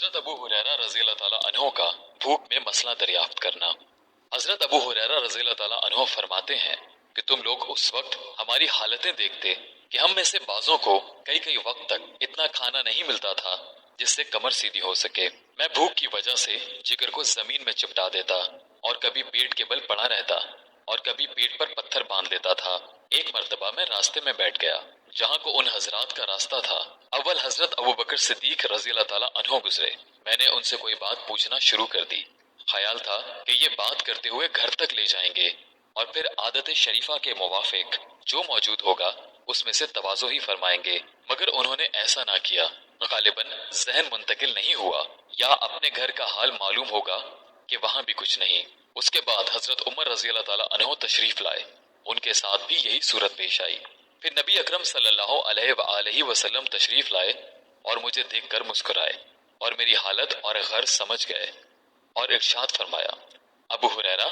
حضرت ابو ہریرہ رضی اللہ تعالیٰ عنہ کا بھوک میں مسئلہ دریافت کرنا۔ حضرت ابو ہریرہ رضی اللہ تعالیٰ عنہ فرماتے ہیں کہ تم لوگ اس وقت ہماری حالتیں دیکھتے کہ ہم میں سے بعضوں کو کئی وقت تک اتنا کھانا نہیں ملتا تھا جس سے کمر سیدھی ہو سکے۔ میں بھوک کی وجہ سے جگر کو زمین میں چپٹا دیتا اور کبھی پیٹ کے بل پڑا رہتا اور کبھی پیٹ پر پتھر باندھ لیتا تھا۔ ایک مرتبہ میں راستے میں بیٹھ گیا جہاں کو ان حضرات کا راستہ تھا۔ اول حضرت ابو بکر صدیق رضی اللہ تعالیٰ عنہ گزرے۔ میں نے ان سے کوئی بات پوچھنا شروع کر دی۔ خیال تھا کہ یہ بات کرتے ہوئے گھر تک لے جائیں گے اور پھر عادت شریفہ کے موافق جو موجود ہوگا اس میں سے تواضع ہی فرمائیں گے، مگر انہوں نے ایسا نہ کیا۔ غالباً ذہن منتقل نہیں ہوا یا اپنے گھر کا حال معلوم ہوگا کہ وہاں بھی کچھ نہیں۔ اس کے بعد حضرت عمر رضی اللہ تعالیٰ عنہ تشریف لائے، ان کے ساتھ بھی یہی صورت پیش آئی۔ پھر نبی اکرم صلی اللہ علیہ وآلہ وسلم تشریف لائے اور مجھے دیکھ کر مسکرائے اور میری حالت اور غرض سمجھ گئے اور ارشاد فرمایا، ابو ہریرہ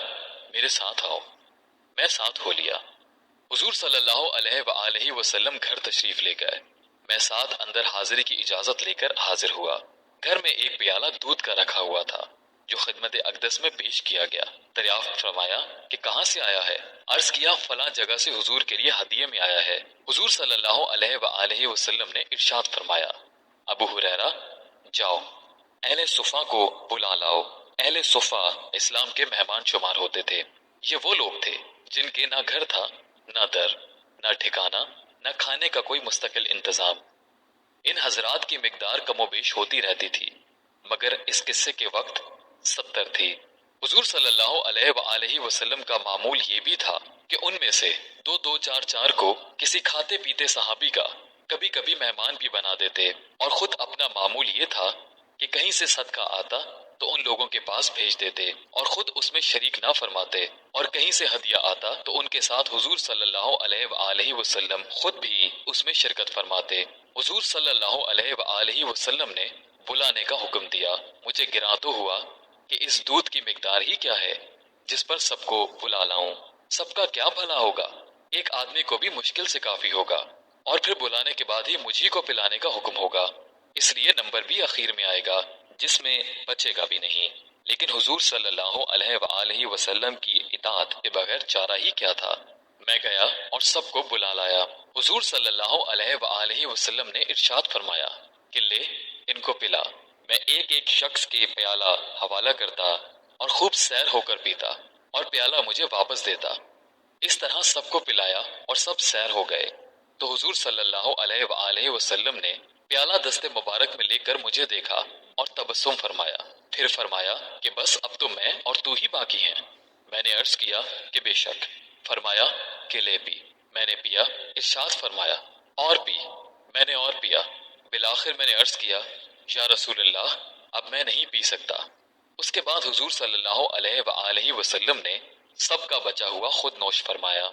میرے ساتھ آؤ۔ میں ساتھ ہو لیا۔ حضور صلی اللہ علیہ وآلہ وسلم گھر تشریف لے گئے۔ میں ساتھ اندر حاضری کی اجازت لے کر حاضر ہوا۔ گھر میں ایک پیالہ دودھ کا رکھا ہوا تھا جو خدمت اقدس میں پیش کیا گیا۔ دریافت فرمایا کہ کہاں سے آیا ہے؟ عرض کیا فلاں جگہ سے حضور کے لیے ہدیے میں آیا ہے۔ حضور صلی اللہ علیہ وآلہ وسلم نے ارشاد فرمایا، ابو ہریرہ جاؤ اہل صفا کو بلا لاؤ۔ اہل صفا اسلام کے مہمان شمار ہوتے تھے۔ یہ وہ لوگ تھے جن کے نہ گھر تھا، نہ در، نہ ٹھکانہ، نہ کھانے کا کوئی مستقل انتظام۔ ان حضرات کی مقدار کم و بیش ہوتی رہتی تھی، مگر اس قصے کے وقت 70 تھی۔ حضور صلی اللہ علیہ وآلہ وسلم کا معمول یہ بھی تھا کہ ان میں سے دو دو چار چار کو کسی کھاتے پیتے صحابی کا کبھی کبھی مہمان بھی بنا دیتے، اور خود اپنا معمول یہ تھا کہ کہیں سے صدقہ آتا تو ان لوگوں کے پاس بھیج دیتے اور خود اس میں شریک نہ فرماتے، اور کہیں سے ہدیہ آتا تو ان کے ساتھ حضور صلی اللہ علیہ وآلہ وسلم خود بھی اس میں شرکت فرماتے۔ حضور صلی اللہ علیہ وآلہ وسلم نے بلانے کا حکم دیا۔ مجھے گراں تو ہوا کہ اس دودھ کی مقدار ہی کیا ہے جس پر سب کو بلا لاؤں۔ سب کا کیا بھلا ہوگا؟ ایک آدمی کو بھی مشکل سے کافی ہوگا، اور پھر بلانے کے بعد ہی مجھے کو پلانے کا حکم ہوگا، اس لیے نمبر بھی اخیر میں آئے گا جس میں بچے گا بھی نہیں۔ لیکن حضور صلی اللہ علیہ وآلہ وسلم کی اطاعت کے بغیر چارہ ہی کیا تھا۔ میں گیا اور سب کو بلا لایا۔ حضور صلی اللہ علیہ وآلہ وسلم نے ارشاد فرمایا کہ لے ان کو پلا۔ میں ایک ایک شخص کے پیالہ حوالہ کرتا اور خوب سیر ہو کر پیتا اور پیالہ مجھے واپس دیتا۔ اس طرح سب کو پلایا اور سب سیر ہو گئے تو حضور صلی اللہ علیہ وآلہ وسلم نے پیالہ دست مبارک میں لے کر مجھے دیکھا اور تبسم فرمایا، پھر فرمایا کہ بس اب تو میں اور تو ہی باقی ہیں۔ میں نے عرض کیا کہ بے شک۔ فرمایا کہ لے پی۔ میں نے پیا۔ ارشاد فرمایا اور پی۔ میں نے اور پیا۔ بالآخر میں نے عرض کیا یا رسول اللہ اب میں نہیں پی سکتا۔ اس کے بعد حضور صلی اللہ علیہ وآلہ وسلم نے سب کا بچا ہوا خود نوش فرمایا۔